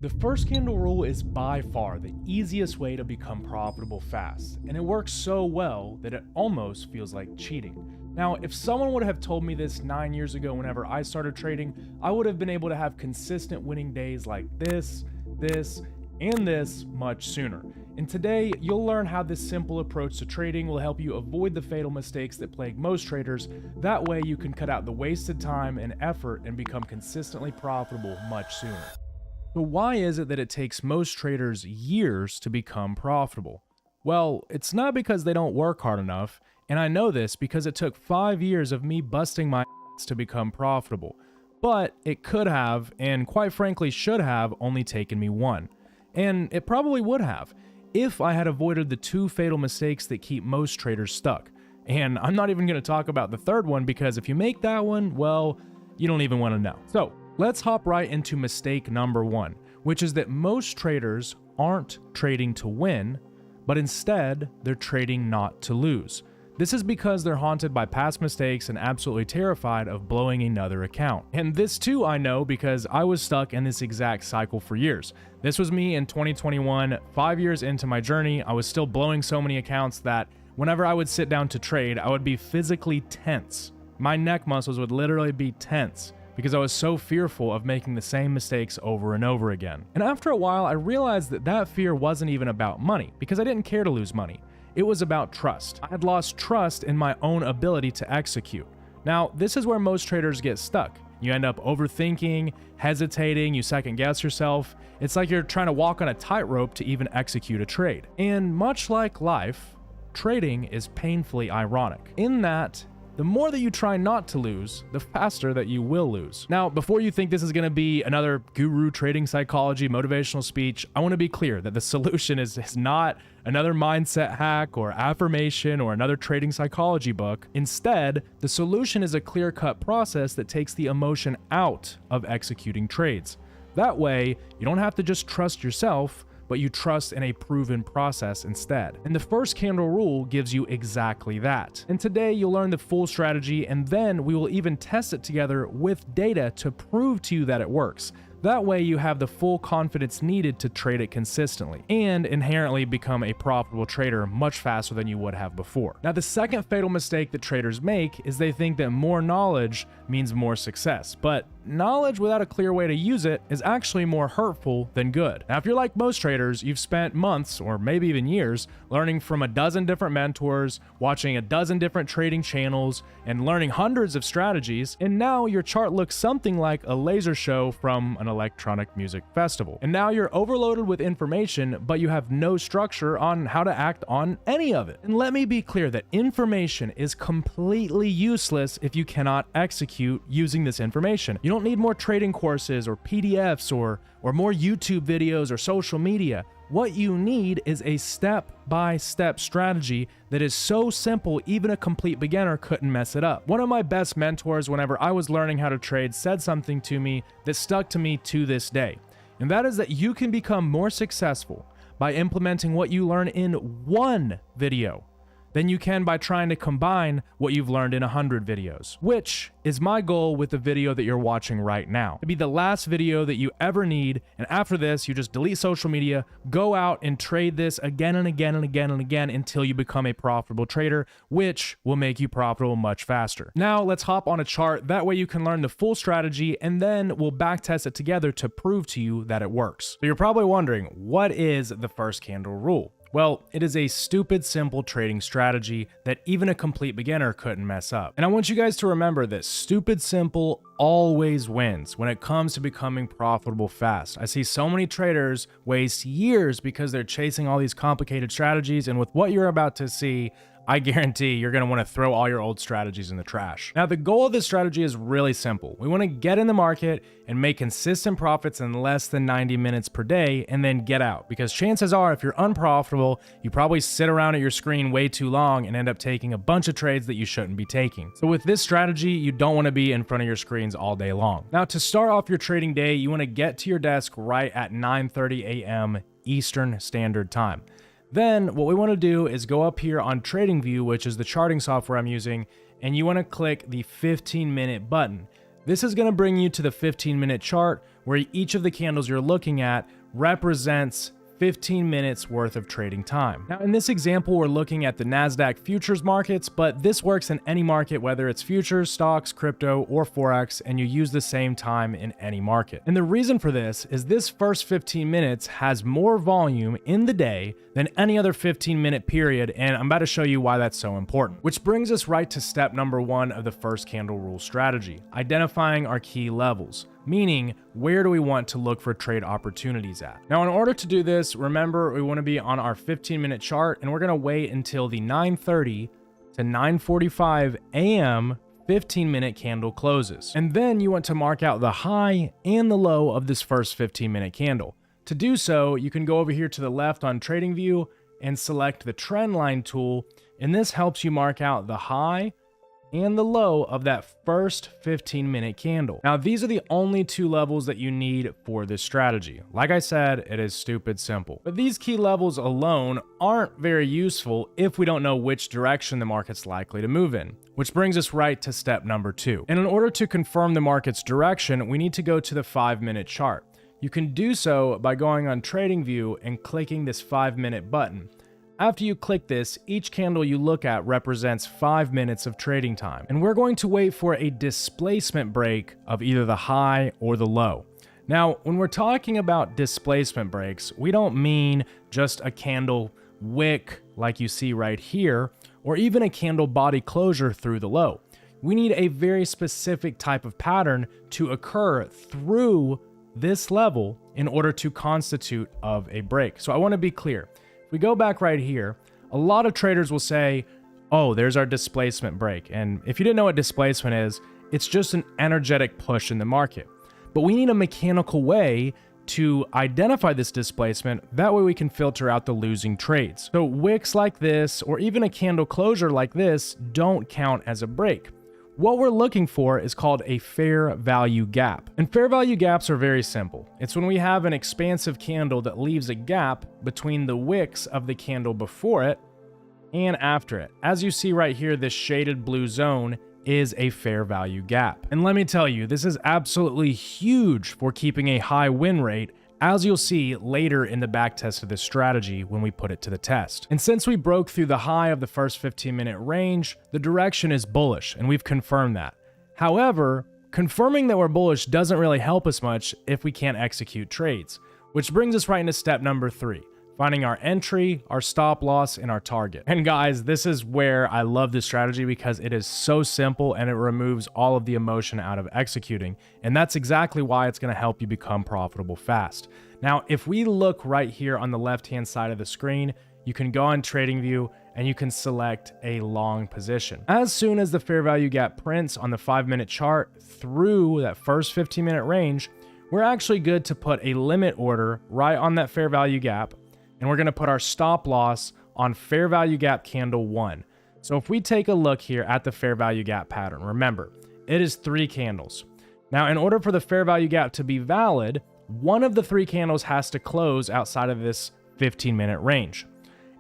The first candle rule is by far the easiest way to become profitable fast, and it works so well that it almost feels like cheating. Now, if someone would have told me this 9 years ago whenever I started trading, I would have been able to have consistent winning days like this, and this much sooner. And today, you'll learn how this simple approach to trading will help you avoid the fatal mistakes that plague most traders. That way, you can cut out the wasted time and effort and become consistently profitable much sooner. So why is it that it takes most traders years to become profitable? Well, it's not because they don't work hard enough, and I know this because it took 5 years of me busting my ass to become profitable. But it could have, and quite frankly should have, only taken me one. And it probably would have, if I had avoided the two fatal mistakes that keep most traders stuck. And I'm not even going to talk about the third one because if you make that one, well, you don't even want to know. So let's hop right into mistake number one, which is that most traders aren't trading to win, but instead they're trading not to lose. This is because they're haunted by past mistakes and absolutely terrified of blowing another account. And this too I know because I was stuck in this exact cycle for years. This was me in 2021, 5 years into my journey. I was still blowing so many accounts that whenever I would sit down to trade, I would be physically tense. My neck muscles would literally be tense because I was so fearful of making the same mistakes over and over again. And after a while, I realized that that fear wasn't even about money because I didn't care to lose money. It was about trust. I had lost trust in my own ability to execute. Now, this is where most traders get stuck. You end up overthinking, hesitating, you second guess yourself. It's like you're trying to walk on a tightrope to even execute a trade. And much like life, trading is painfully ironic in that the more that you try not to lose, the faster that you will lose. Now, before you think this is going to be another guru trading psychology motivational speech, I want to be clear that the solution is not another mindset hack or affirmation or another trading psychology book. Instead, the solution is a clear-cut process that takes the emotion out of executing trades. That way, you don't have to just trust yourself, but you trust in a proven process instead. And the first candle rule gives you exactly that. And today you'll learn the full strategy, and then we will even test it together with data to prove to you that it works. That way you have the full confidence needed to trade it consistently and inherently become a profitable trader much faster than you would have before. Now, the second fatal mistake that traders make is they think that more knowledge means more success, but knowledge without a clear way to use it is actually more hurtful than good. Now, if you're like most traders, you've spent months or maybe even years learning from a dozen different mentors, watching a dozen different trading channels, and learning hundreds of strategies, and now your chart looks something like a laser show from an electronic music festival. And now you're overloaded with information, but you have no structure on how to act on any of it. And let me be clear that information is completely useless if you cannot execute using this information. You don't need more trading courses or PDFs or more YouTube videos or social media. What you need is a step-by-step strategy that is so simple even a complete beginner couldn't mess it up. One of my best mentors whenever I was learning how to trade said something to me that stuck to me to this day. And that is that you can become more successful by implementing what you learn in one video than you can by trying to combine what you've learned in 100 videos, which is my goal with the video that you're watching right now. It'll be the last video that you ever need, and after this, you just delete social media, go out and trade this again and again and again and again until you become a profitable trader, which will make you profitable much faster. Now, let's hop on a chart. That way you can learn the full strategy, and then we'll backtest it together to prove to you that it works. So you're probably wondering, what is the first candle rule? Well, it is a stupid simple trading strategy that even a complete beginner couldn't mess up. And I want you guys to remember that stupid simple always wins when it comes to becoming profitable fast. I see so many traders waste years because they're chasing all these complicated strategies, and with what you're about to see, I guarantee you're going to want to throw all your old strategies in the trash. Now, the goal of this strategy is really simple. We want to get in the market and make consistent profits in less than 90 minutes per day and then get out. Because chances are, if you're unprofitable, you probably sit around at your screen way too long and end up taking a bunch of trades that you shouldn't be taking. So with this strategy, you don't want to be in front of your screens all day long. Now, to start off your trading day, you want to get to your desk right at 9:30 a.m. Eastern Standard Time. Then what we want to do is go up here on TradingView, which is the charting software I'm using, and you want to click the 15-minute button. This is going to bring you to the 15-minute chart, where each of the candles you're looking at represents 15 minutes worth of trading time. Now, in this example, we're looking at the NASDAQ futures markets, but this works in any market, whether it's futures, stocks, crypto, or Forex, and you use the same time in any market. And the reason for this is this first 15 minutes has more volume in the day than any other 15-minute period, and I'm about to show you why that's so important. Which brings us right to step number 1 of the first candle rule strategy, identifying our key levels. Meaning, where do we want to look for trade opportunities at? Now, in order to do this, remember, we want to be on our 15-minute chart, and we're going to wait until the 9:30 to 9:45 a.m. 15-minute candle closes. And then you want to mark out the high and the low of this first 15-minute candle. To do so, you can go over here to the left on TradingView and select the trend line tool, and this helps you mark out the high and the low of that first 15-minute candle. Now, these are the only 2 levels that you need for this strategy. Like I said, it is stupid simple. But these key levels alone aren't very useful if we don't know which direction the market's likely to move in. Which brings us right to step number 2. And in order to confirm the market's direction, we need to go to the 5-minute chart. You can do so by going on TradingView and clicking this 5-minute button. After you click this, each candle you look at represents 5 minutes of trading time. And we're going to wait for a displacement break of either the high or the low. Now, when we're talking about displacement breaks, we don't mean just a candle wick like you see right here, or even a candle body closure through the low. We need a very specific type of pattern to occur through this level in order to constitute of a break. So I want to be clear. We go back right here, a lot of traders will say, oh, there's our displacement break. And if you didn't know what displacement is, it's just an energetic push in the market. But we need a mechanical way to identify this displacement. That way we can filter out the losing trades. So wicks like this, or even a candle closure like this, don't count as a break. What we're looking for is called a fair value gap. And fair value gaps are very simple. It's when we have an expansive candle that leaves a gap between the wicks of the candle before it and after it. As you see right here, this shaded blue zone is a fair value gap. And let me tell you, this is absolutely huge for keeping a high win rate, as you'll see later in the backtest of this strategy when we put it to the test. And since we broke through the high of the first 15-minute range, the direction is bullish, and we've confirmed that. However, confirming that we're bullish doesn't really help us much if we can't execute trades, which brings us right into step number 3. Finding our entry, our stop loss, and our target. And guys, this is where I love this strategy because it is so simple and it removes all of the emotion out of executing. And that's exactly why it's going to help you become profitable fast. Now, if we look right here on the left-hand side of the screen, you can go on TradingView and you can select a long position. As soon as the fair value gap prints on the 5-minute chart through that first 15-minute range, we're actually good to put a limit order right on that fair value gap. And we're going to put our stop loss on fair value gap candle 1. So if we take a look here at the fair value gap pattern, remember, it is 3 candles. Now, in order for the fair value gap to be valid, one of the 3 candles has to close outside of this 15-minute range.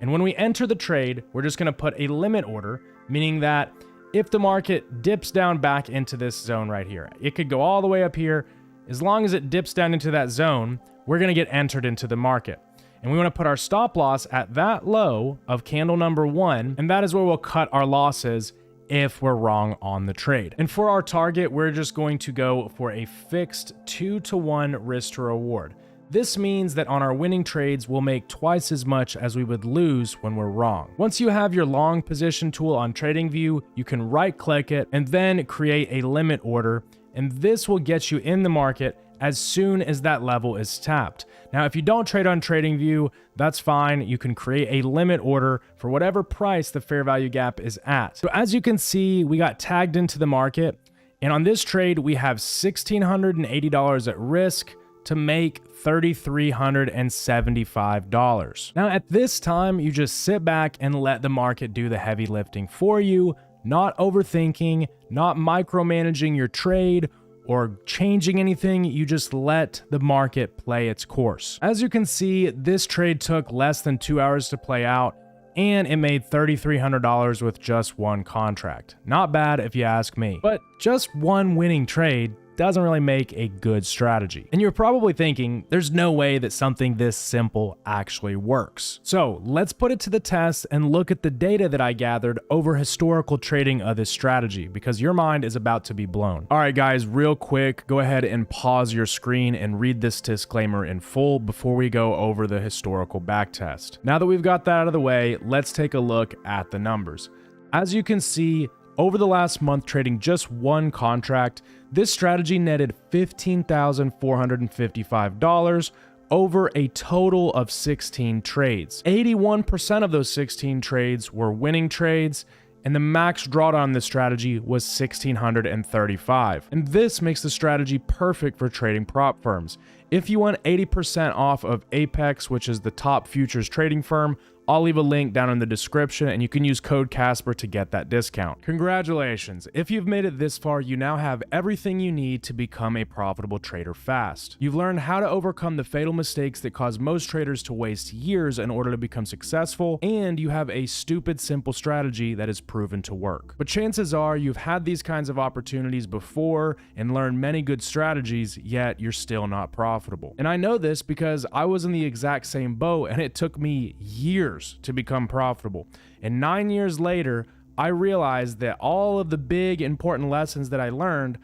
And when we enter the trade, we're just going to put a limit order, meaning that if the market dips down back into this zone right here, it could go all the way up here. As long as it dips down into that zone, we're going to get entered into the market. And we want to put our stop loss at that low of candle number 1, and that is where we'll cut our losses if we're wrong on the trade. And for our target, we're just going to go for a fixed 2-to-1 risk to reward. This means that on our winning trades, we'll make twice as much as we would lose when we're wrong. Once you have your long position tool on TradingView, you can right-click it and then create a limit order, and this will get you in the market as soon as that level is tapped. Now, if you don't trade on TradingView, that's fine. You can create a limit order for whatever price the fair value gap is at. So as you can see, we got tagged into the market. And on this trade, we have $1,680 at risk to make $3,375. Now, at this time, you just sit back and let the market do the heavy lifting for you, not overthinking, not micromanaging your trade, or changing anything. You just let the market play its course. As you can see, this trade took less than 2 hours to play out, and it made $3,300 with just one contract. Not bad if you ask me. But just one winning trade doesn't really make a good strategy. And you're probably thinking, there's no way that something this simple actually works. So let's put it to the test and look at the data that I gathered over historical trading of this strategy, because your mind is about to be blown. All right, guys, real quick, go ahead and pause your screen and read this disclaimer in full before we go over the historical backtest. Now that we've got that out of the way, let's take a look at the numbers. As you can see, over the last month trading just one contract, this strategy netted $15,455 over a total of 16 trades. 81% of those 16 trades were winning trades, and the max drawdown on this strategy was $1,635. And this makes the strategy perfect for trading prop firms. If you want 80% off of Apex, which is the top futures trading firm, I'll leave a link down in the description and you can use code Casper to get that discount. Congratulations. If you've made it this far, you now have everything you need to become a profitable trader fast. You've learned how to overcome the fatal mistakes that cause most traders to waste years in order to become successful, and you have a stupid simple strategy that is proven to work. But chances are you've had these kinds of opportunities before and learned many good strategies, yet you're still not profitable. And I know this because I was in the exact same boat and it took me years to become profitable. And 9 years later, I realized that all of the big important lessons that I learned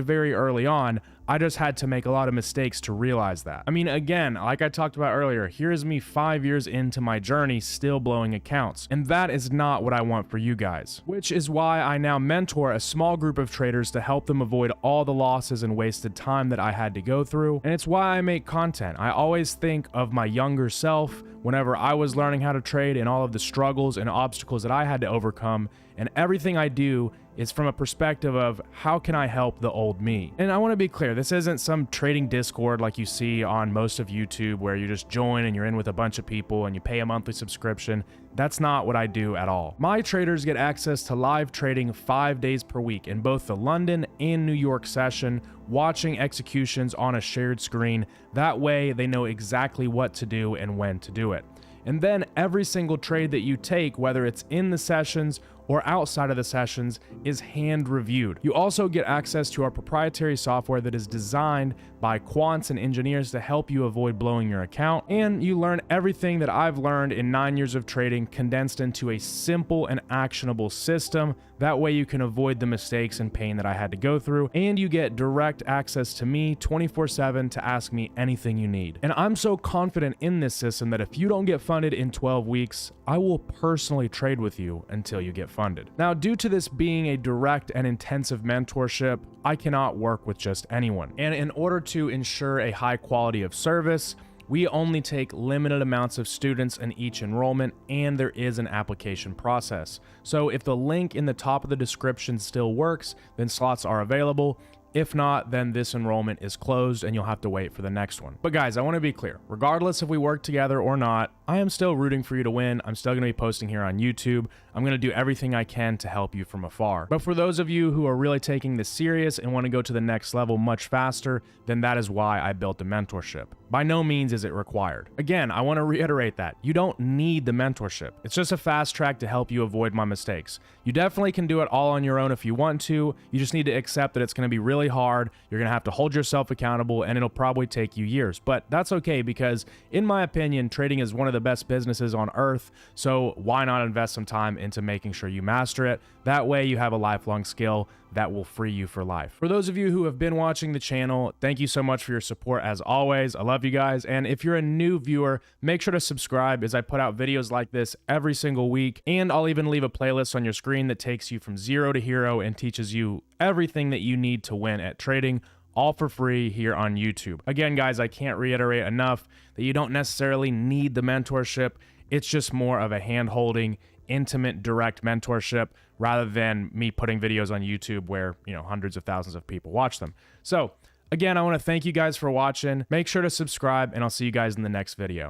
very early on. I just had to make a lot of mistakes to realize that. I mean, again, like I talked about earlier, here's me 5 years into my journey still blowing accounts. And that is not what I want for you guys, which is why I now mentor a small group of traders to help them avoid all the losses and wasted time that I had to go through. And it's why I make content. I always think of my younger self whenever I was learning how to trade and all of the struggles and obstacles that I had to overcome. And everything I do is from a perspective of how can I help the old me? And I want to be clear, this isn't some trading Discord like you see on most of YouTube where you just join and you're in with a bunch of people and you pay a monthly subscription. That's not what I do at all. My traders get access to live trading 5 days per week in both the London and New York session, watching executions on a shared screen. That way they know exactly what to do and when to do it. And then every single trade that you take, whether it's in the sessions or outside of the sessions, is hand reviewed. You also get access to our proprietary software that is designed by quants and engineers to help you avoid blowing your account. And you learn everything that I've learned in 9 years of trading condensed into a simple and actionable system. That way you can avoid the mistakes and pain that I had to go through. And you get direct access to me 24/7 to ask me anything you need. And I'm so confident in this system that if you don't get funded in 12 weeks, I will personally trade with you until you get funded. Now, due to this being a direct and intensive mentorship, I cannot work with just anyone. And in order to ensure a high quality of service, we only take limited amounts of students in each enrollment, and there is an application process. So if the link in the top of the description still works, then slots are available. If not, then this enrollment is closed and you'll have to wait for the next one. But guys, I want to be clear. Regardless if we work together or not, I am still rooting for you to win. I'm still going to be posting here on YouTube. I'm going to do everything I can to help you from afar. But for those of you who are really taking this serious and want to go to the next level much faster, then that is why I built a mentorship. By no means is it required. Again, I want to reiterate that. You don't need the mentorship. It's just a fast track to help you avoid my mistakes. You definitely can do it all on your own if you want to. You just need to accept that it's going to be really hard. You're going to have to hold yourself accountable, and it'll probably take you years. But that's okay because, in my opinion, trading is one of the best businesses on earth. So why not invest some time into making sure you master it? That way you have a lifelong skill that will free you for life. For those of you who have been watching the channel, thank you so much for your support as always. I love you guys. And if you're a new viewer, make sure to subscribe as I put out videos like this every single week. And I'll even leave a playlist on your screen that takes you from zero to hero and teaches you everything that you need to win at trading, all for free here on YouTube. Again, guys, I can't reiterate enough that you don't necessarily need the mentorship. It's just more of a hand-holding, intimate, direct mentorship rather than me putting videos on YouTube where, hundreds of thousands of people watch them. So again, I want to thank you guys for watching. Make sure to subscribe, and I'll see you guys in the next video.